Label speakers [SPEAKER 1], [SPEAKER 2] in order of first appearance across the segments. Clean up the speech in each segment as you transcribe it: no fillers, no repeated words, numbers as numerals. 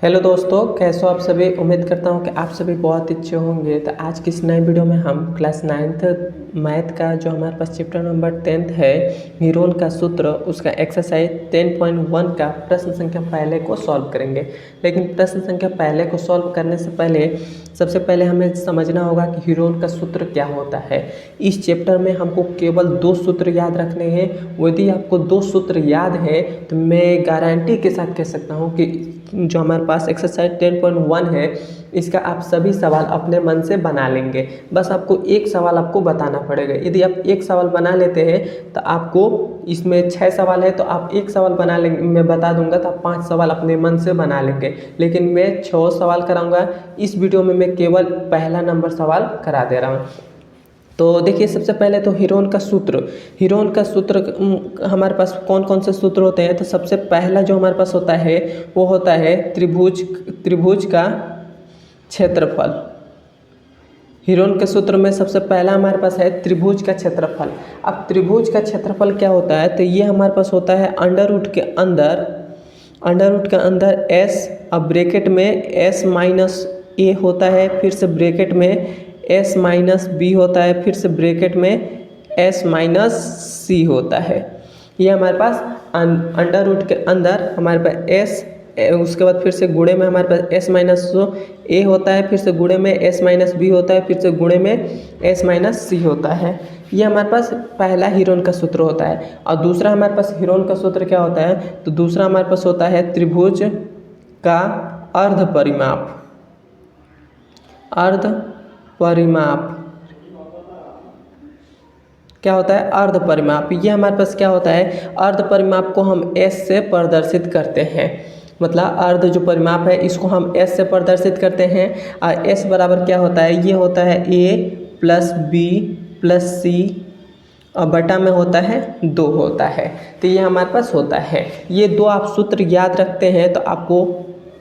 [SPEAKER 1] Hello दोस्तों, कैसे हो आप सभी। उम्मीद करता हूँ कि आप सभी बहुत अच्छे होंगे। तो आज की इस नए वीडियो में हम क्लास 9th मैथ का जो हमारे पास चैप्टर नंबर 10th है हीरोन का सूत्र, उसका एक्सरसाइज 10.1 का प्रश्न संख्या पहले को सॉल्व करेंगे। लेकिन प्रश्न संख्या पहले को सॉल्व करने से पहले सबसे पहले हमें समझना होगा कि हीरोन का सूत्र क्या होता है। इस चैप्टर में हमको केवल 2 सूत्र याद रखने हैं। यदि आपको 2 सूत्र याद है तो मैं गारंटी के साथ कह सकता हूँ कि जो हमारे पास एक्सरसाइज 10.1 है इसका आप सभी सवाल अपने मन से बना लेंगे। बस आपको एक सवाल आपको बताना पड़ेगा। यदि आप एक सवाल बना लेते हैं तो आपको इसमें 6 सवाल है तो आप एक सवाल बना लेंगे, मैं बता दूंगा तो आप 5 सवाल अपने मन से बना लेंगे। लेकिन मैं 6 सवाल कराऊंगा। इस वीडियो में मैं केवल पहला नंबर सवाल करा दे रहा हूँ। तो देखिए, सबसे पहले तो हीरोन का सूत्र हमारे पास कौन कौन से सूत्र होते हैं। तो सबसे पहला जो हमारे पास होता है वो होता है त्रिभुज का क्षेत्रफल। हीरोन के सूत्र में सबसे पहला हमारे पास है त्रिभुज का क्षेत्रफल। अब त्रिभुज का क्षेत्रफल क्या होता है, तो ये हमारे पास होता है अंडर रूट के अंदर एस, अब ब्रैकेट में एस माइनस ए होता है, फिर से ब्रैकेट में एस माइनस बी होता है, फिर से ब्रैकेट में एस माइनस सी होता है। ये हमारे पास अंडर रूट के अंदर हमारे पास एस, उसके बाद फिर से गुणे में हमारे पास एस माइनस ए होता है, फिर से गुणे में एस माइनस बी होता है, फिर से गुणे में एस माइनस सी होता है। ये हमारे पास पहला हीरोन का सूत्र होता है। और दूसरा हमारे पास हीरोन का सूत्र क्या होता है, तो दूसरा हमारे पास होता है त्रिभुज का अर्ध परिमाप। क्या होता है, अर्ध परिमाप। ये हमारे पास क्या होता है, अर्ध परिमाप को हम एस से प्रदर्शित करते हैं। मतलब अर्ध जो परिमाप है इसको हम एस से प्रदर्शित करते हैं। और एस बराबर क्या होता है, ये होता है ए प्लस बी प्लस सी और बटा में होता है 2 होता है। तो ये हमारे पास होता है। ये 2 आप सूत्र याद रखते हैं तो आपको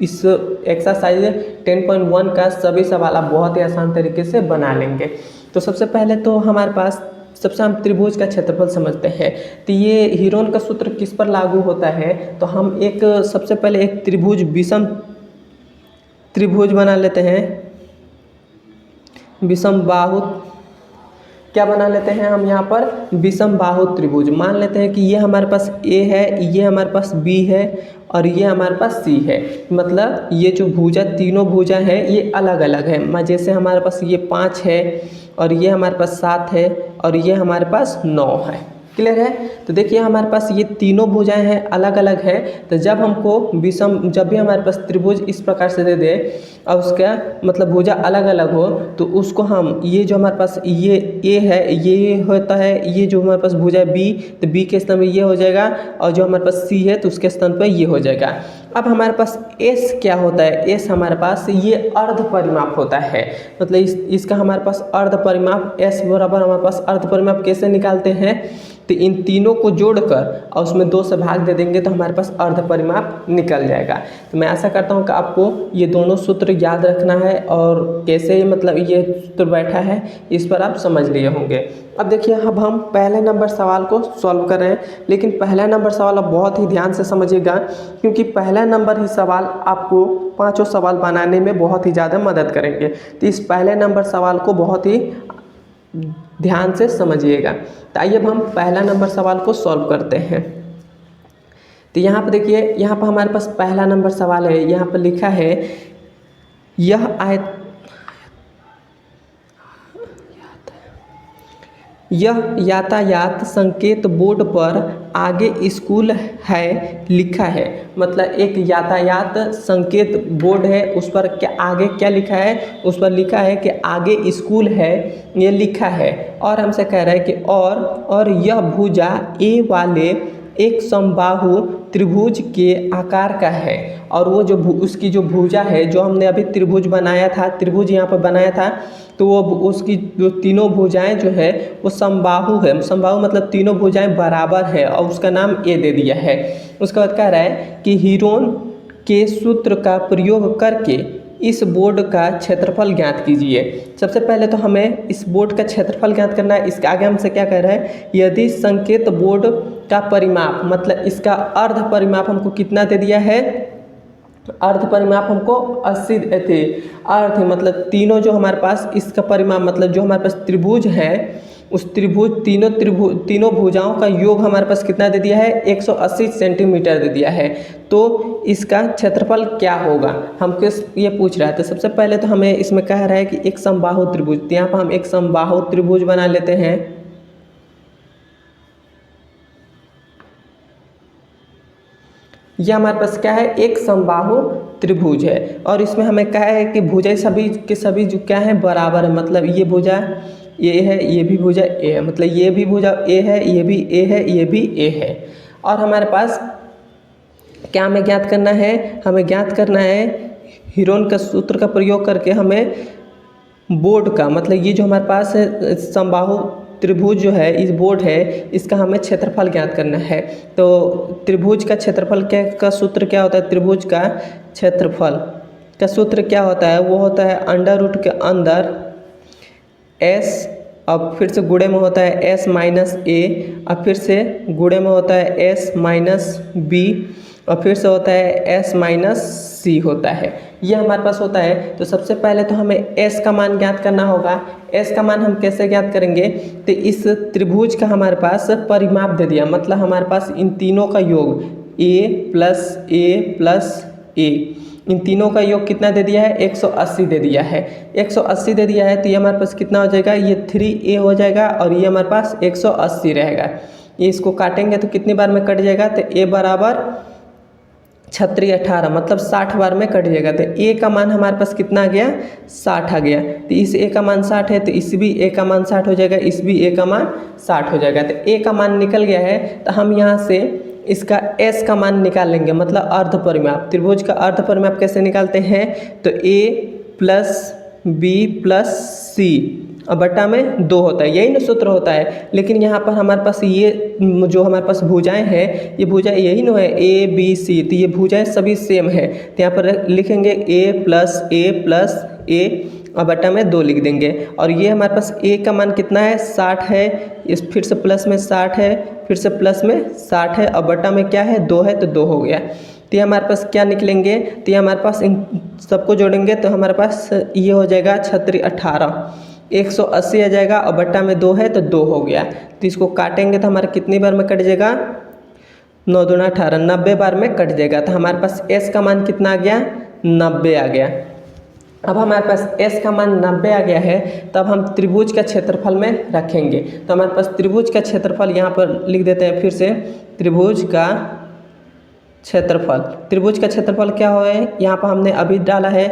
[SPEAKER 1] इस एक्सरसाइज 10.1 का सभी सवाल आप बहुत ही आसान तरीके से बना लेंगे। तो सबसे पहले तो हमारे पास हम त्रिभुज का क्षेत्रफल समझते हैं। तो ये हीरोन का सूत्र किस पर लागू होता है, तो हम सबसे पहले एक विषम त्रिभुज बना लेते हैं। विषम बाहु क्या बना लेते हैं हम यहाँ पर, विषम बाहु त्रिभुज। मान लेते हैं कि ये हमारे पास ए है, ये हमारे पास बी है और ये हमारे पास सी है। मतलब ये जो तीनों भुजा हैं ये अलग अलग है। जैसे हमारे पास ये 5 है और ये हमारे पास 7 है और ये हमारे पास 9 है। क्लियर है। तो देखिए हमारे पास ये तीनों भुजाएं हैं, अलग अलग है। तो जब भी हमारे पास त्रिभुज इस प्रकार से दे दे और उसका मतलब भुजा अलग अलग हो तो उसको हम ये जो हमारे पास ये ए है ये होता है, ये जो हमारे पास भुजा बी तो बी के स्थान पर ये हो जाएगा और जो हमारे पास सी है तो उसके स्थान पर ये हो जाएगा। अब हमारे पास एस क्या होता है, एस हमारे पास ये अर्ध परिमाप होता है। मतलब इसका हमारे पास अर्ध परिमाप एस बराबर हमारे पास अर्ध परिमाप कैसे निकालते हैं, तो इन तीनों को जोड़कर और उसमें 2 से भाग दे देंगे तो हमारे पास अर्ध परिमाप निकल जाएगा। तो मैं आशा करता हूँ कि आपको ये दोनों सूत्र याद रखना है और कैसे मतलब ये सूत्र बैठा है इस पर आप समझ लिए होंगे। अब देखिए, अब हम पहले नंबर सवाल को सॉल्व कर रहे हैं। लेकिन पहला नंबर सवाल आप बहुत ही ध्यान से समझिएगा क्योंकि पहला नंबर ही सवाल आपको 5 सवाल बनाने में बहुत ही ज़्यादा मदद करेंगे। तो इस पहले नंबर सवाल को बहुत ही ध्यान से समझिएगा। तो आइए अब हम पहला नंबर सवाल को सॉल्व करते हैं। तो यहाँ पर देखिए, यहाँ पर हमारे पास पहला नंबर सवाल है। यहाँ पर लिखा है यह यातायात संकेत बोर्ड पर आगे स्कूल है लिखा है। मतलब एक यातायात संकेत बोर्ड है, उस पर आगे क्या लिखा है, उस पर लिखा है कि आगे स्कूल है ये लिखा है। और हमसे कह रहा है कि और यह भुजा ए वाले एक समबाहु त्रिभुज के आकार का है। और वो जो उसकी जो भुजा है, जो हमने अभी त्रिभुज यहाँ पर बनाया था, तो वो उसकी जो तीनों भुजाएं जो है वो समबाहु है। समबाहु मतलब तीनों भुजाएं बराबर है और उसका नाम ए दे दिया है। उसके बाद कह रहा है कि हीरोन के सूत्र का प्रयोग करके इस बोर्ड का क्षेत्रफल ज्ञात कीजिए। सबसे पहले तो हमें इस बोर्ड का क्षेत्रफल ज्ञात करना है। इसके आगे हमसे क्या कह रहा है, यदि संकेत बोर्ड का परिमाप मतलब इसका अर्ध परिमाप हमको कितना दे दिया है, अर्ध परिमाप हमको 80 थे। अर्ध मतलब तीनों जो हमारे पास इसका परिमाप मतलब जो हमारे पास त्रिभुज है उस तीनों भुजाओं का योग हमारे पास कितना दे दिया है 180 सेंटीमीटर दे दिया है। तो इसका क्षेत्रफल क्या होगा हमको ये पूछ रहा है। तो सबसे पहले तो हमें इसमें कह रहा है कि एक समबाहु त्रिभुज, तो यहाँ पर हम एक समबाहु त्रिभुज बना लेते हैं। यह हमारे पास क्या है एक समबाहु त्रिभुज है और इसमें हमें कहा है कि भुजाएं सभी के सभी जो क्या है बराबर है। मतलब ये भुजा ए है, ये भी भुजा ए है, मतलब ये भी भुजा ए है, ये भी ए है, ये भी ए है। और हमारे पास क्या हमें ज्ञात करना है, हमें ज्ञात करना है हीरोन का सूत्र का प्रयोग करके हमें बोर्ड का मतलब ये जो हमारे पास समबाहु त्रिभुज जो है इस बोर्ड है इसका हमें क्षेत्रफल ज्ञात करना है। तो त्रिभुज का क्षेत्रफल का सूत्र क्या होता है, त्रिभुज का क्षेत्रफल का सूत्र क्या होता है, वो होता है अंडर रूट के अंदर एस, अब फिर से गुणे में होता है एस माइनस ए, अब फिर से गुणे में होता है एस माइनस बी, और फिर से होता है एस माइनस सी होता है। ये हमारे पास होता है। तो सबसे पहले तो हमें एस का मान ज्ञात करना होगा। एस का मान हम कैसे ज्ञात करेंगे, तो इस त्रिभुज का हमारे पास परिमाप दे दिया, मतलब हमारे पास इन तीनों का योग ए प्लस ए, इन तीनों का योग कितना दे दिया है 180 दे दिया है। 180 दे दिया है तो ये हमारे पास कितना हो जाएगा, ये 3a हो जाएगा और ये हमारे पास 180 रहेगा। ये इसको काटेंगे तो कितनी बार में कट जाएगा, तो a बराबर 36 18 मतलब 60 बार में कट जाएगा। तो a का मान हमारे पास कितना आ गया 60 आ गया। तो इस a का मान 60 है तो इस भी a का मान 60 हो जाएगा, इस भी a का मान 60 हो जाएगा। तो a का मान निकल गया है तो हम यहाँ से इसका s का मान निकाल लेंगे, मतलब अर्ध परिमाप। त्रिभुज का अर्ध परिमाप कैसे निकालते हैं, तो a plus b plus c और बटा में 2 होता है, यही ना सूत्र होता है। लेकिन यहाँ पर हमारे पास ये जो हमारे पास भुजाएं हैं, ये भुजाएं यही ना है ए बी सी, तो ये भुजाएं सभी सेम है। तो यहाँ पर लिखेंगे a प्लस ए और बटा में 2 लिख देंगे। और ये हमारे पास a का मान कितना है 60 है, इस फिर से प्लस में 60 है, फिर से प्लस में 60 है और बटा में क्या है 2 है, तो 2 हो गया। तो ये हमारे पास क्या निकलेंगे, तो ये हमारे पास इन सबको जोड़ेंगे तो हमारे पास ये हो जाएगा 36 18 180 आ जाएगा और बट्टा में 2 है तो 2 हो गया। तो इसको काटेंगे तो हमारे कितनी बार में कट जाएगा 9 दूना 18 90 बार में कट जाएगा। तो हमारे पास s का मान कितना आ गया 90 आ गया। अब हमारे पास s का मान 90 आ गया है, तब हम त्रिभुज का क्षेत्रफल में रखेंगे। तो हमारे पास त्रिभुज का क्षेत्रफल यहाँ पर लिख देते हैं फिर से, त्रिभुज का क्षेत्रफल। त्रिभुज का क्षेत्रफल क्या हो है, यहाँ पर हमने अभी डाला है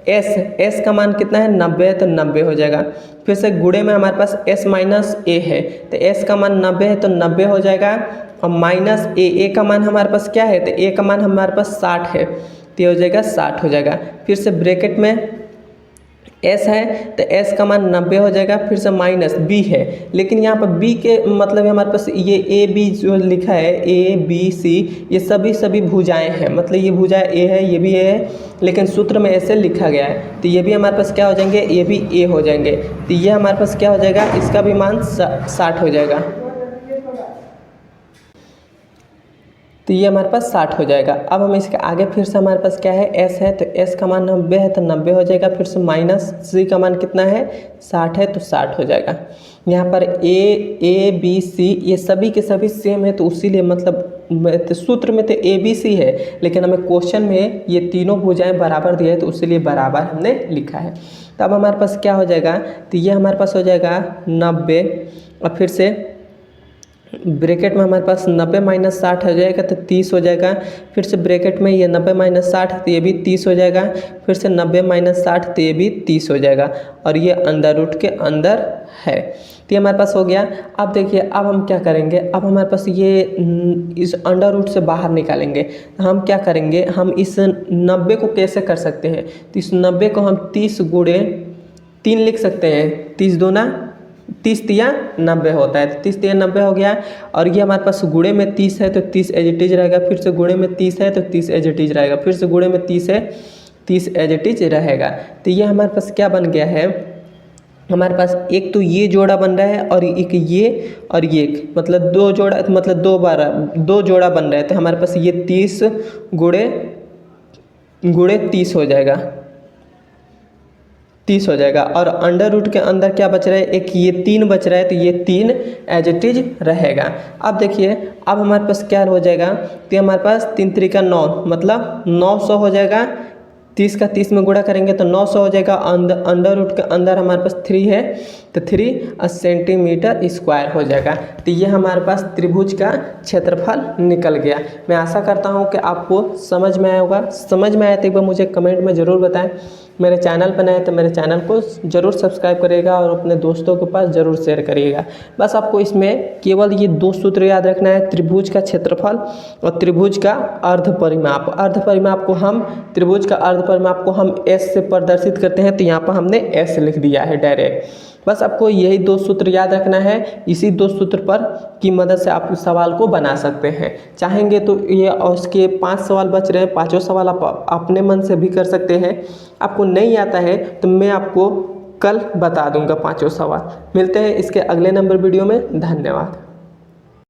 [SPEAKER 1] s का मान कितना है 90 है तो 90 हो जाएगा। फिर से गुणे में हमारे पास s माइनस ए है, तो s का मान 90 है तो 90 हो जाएगा और माइनस a का मान हमारे पास क्या है, तो a का मान हमारे पास 60 है तो ये हो जाएगा 60 हो जाएगा। फिर से ब्रैकेट में s है तो s का मान 90 हो जाएगा, फिर से माइनस b है, लेकिन यहाँ पर b के मतलब हमारे पास ये a b जो लिखा है a b c ये सभी भुजाएं हैं, मतलब ये भुजा a है ये भी a है, लेकिन सूत्र में ऐसे लिखा गया है। तो ये भी हमारे पास क्या हो जाएंगे, ये भी a हो जाएंगे। तो ये हमारे पास क्या हो जाएगा, इसका भी मान 60 हो जाएगा। तो ये हमारे पास 60 हो जाएगा। अब हम इसके आगे फिर से हमारे पास क्या है s है, तो s का मान 90 है तो 90 हो जाएगा। फिर से माइनस c का मान कितना है 60 है तो 60 हो जाएगा। यहाँ पर a b c ये सभी के सभी सेम है, तो उसीलिए मतलब तो सूत्र में तो a b c है, लेकिन हमें क्वेश्चन में ये तीनों भुजाएं बराबर दिए है तो उसीलिए बराबर हमने लिखा है। तो अब हमारे पास क्या हो जाएगा, तो ये हमारे पास हो जाएगा 90 और फिर से ब्रैकेट में हमारे पास 90 माइनस 60 हो जाएगा तो 30 हो जाएगा। फिर से ब्रैकेट में ये 90 माइनस 60 तो ये भी 30 हो जाएगा। फिर से 90 माइनस 60 तो ये भी 30 हो जाएगा और ये अंडर रूट के अंदर है। तो ये हमारे पास हो गया। अब देखिए अब हम क्या करेंगे, अब हमारे पास ये इस अंडर रूट से बाहर निकालेंगे। तो हम क्या करेंगे, हम इस 90 को कैसे कर सकते हैं, तो इस 90 को हम 30 गुणे 3 लिख सकते हैं। 30 दूना 30 तिया 90 होता है, तो 30 तिया 90 हो गया। और ये हमारे पास गुणे में 30 है तो 30 एज इट इज रहेगा। फिर से गुणे में 30 है तो 30 एज इट इज रहेगा। फिर से गुणे में 30 है 30 एज इट इज रहेगा। तो ये हमारे पास क्या बन गया है, हमारे पास एक तो ये जोड़ा बन रहा है और एक ये और ये एक, मतलब 2 जोड़ा, मतलब 2 जोड़ा बन रहा है। तो हमारे पास ये 30 गुणे गुणे 30 हो जाएगा, 30 हो जाएगा। और अंडर रूट के अंदर क्या बच रहा है, एक ये 3 बच रहा है, तो ये 3 एज इट इज रहेगा। अब देखिए अब हमारे पास क्या हो जाएगा, तो हमारे पास 3 3 9 मतलब 900 हो जाएगा। 30 का 30 में गुणा करेंगे तो 900 हो जाएगा। अंडर रूट के अंदर हमारे पास 3 है, तो 3 सेंटीमीटर स्क्वायर हो जाएगा। तो ये हमारे पास त्रिभुज का क्षेत्रफल निकल गया। मैं आशा करता हूँ कि आपको समझ में आया होगा। समझ में आया तो एक बार मुझे कमेंट में ज़रूर बताएं। मेरे चैनल पर नए तो मेरे चैनल को ज़रूर सब्सक्राइब करिएगा और अपने दोस्तों के पास ज़रूर शेयर करिएगा। बस आपको इसमें केवल ये 2 सूत्र याद रखना है, त्रिभुज का क्षेत्रफल और त्रिभुज का अर्ध परिमाप। अर्ध परिमाप को हम त्रिभुज का अर्ध परिमाप को हम एस से प्रदर्शित करते हैं, तो यहाँ पर हमने एस लिख दिया है डायरेक्ट। बस आपको यही 2 सूत्र याद रखना है। इसी 2 सूत्र पर की मदद से आप इस सवाल को बना सकते हैं। चाहेंगे तो ये और उसके 5 सवाल बच रहे हैं, 5 सवाल आप अपने मन से भी कर सकते हैं। आपको नहीं आता है तो मैं आपको कल बता दूंगा 5 सवाल। मिलते हैं इसके अगले नंबर वीडियो में। धन्यवाद।